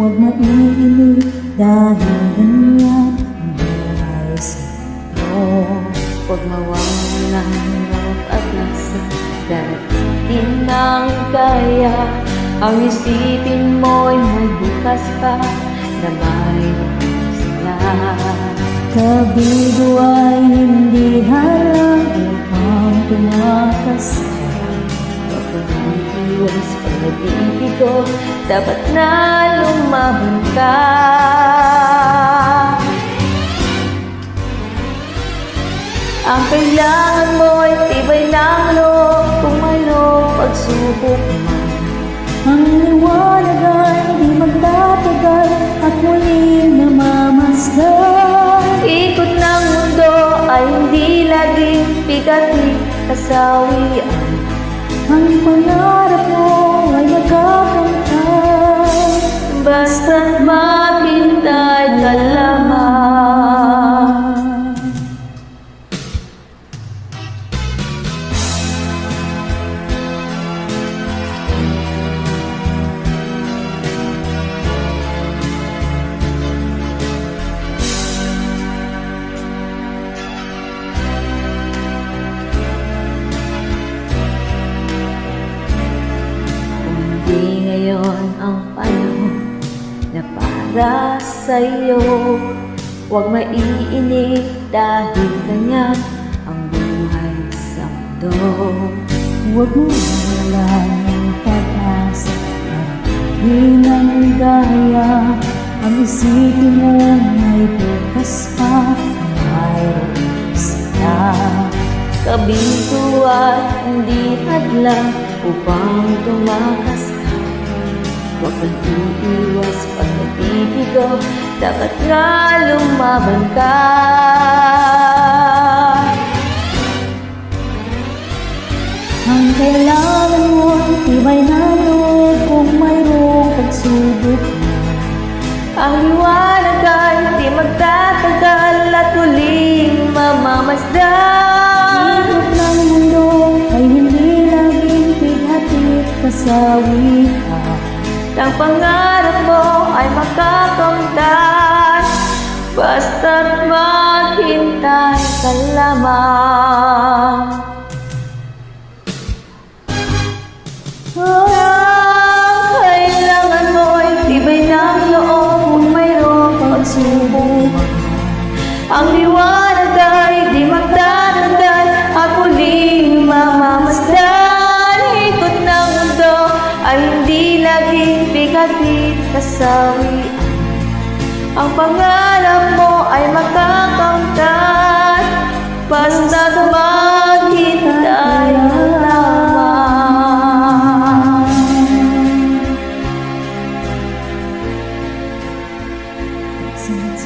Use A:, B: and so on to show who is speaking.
A: huwag mainip dahil ganyan ang buhay sa mundo.
B: Huwag mawalan ng pag-asa, darating din ang kaya. Ang isipin mo'y may bukas pa na may sila.
A: Kabigo ay hindi halang upang tumakas ka.
B: Pag-iwas pag-ibig ko, dapat na lumaban ka. Ang kailangan mo'y tibay ng loob, kung mayroong pagsubok man.
A: Ang liwanag ay di magtatagal at muling namamasdan.
B: Ikot ng mundo ay hindi laging bigating kasawian.
A: Ang pangarap mo ay nagkakamtan,
B: Basta't maghintay ka lamang. Di ngayon ang panahon na para sa'yo. Huwag maiinip dahil ganyan ang buhay sa mundo.
A: huwag mo mawalan ng pag-asa at di nang ligaya. Ang isipin mo may bukas pa, mayroong sila.
B: Kabigo at hindi hadlang upang tumakas ka. Huwag kang iiwas pag nagbibigo, dapat nga lumaban ka.
A: Ang kailangan mo ay tibay ng loob kung mayroong pagsubok na.
B: Ang liwanag ay di magtatagal at huling mamamasdan.
A: Ikot ng mundo ay hindi laging bighatid kasawian.
B: Ang pangarap mo ay makakamtan, basta't maghintay ka lamang. Ang kailangan mo ay tibay ng loob kung mayroong pagsubok. Ang liwanag ay di magtatagal at muling mamamasdan. Ikot ng mundo ay hindi laging bigatin kasawian. Ang pangarap mo ay makakamtan, basta't maghintay ka lamang.
A: Since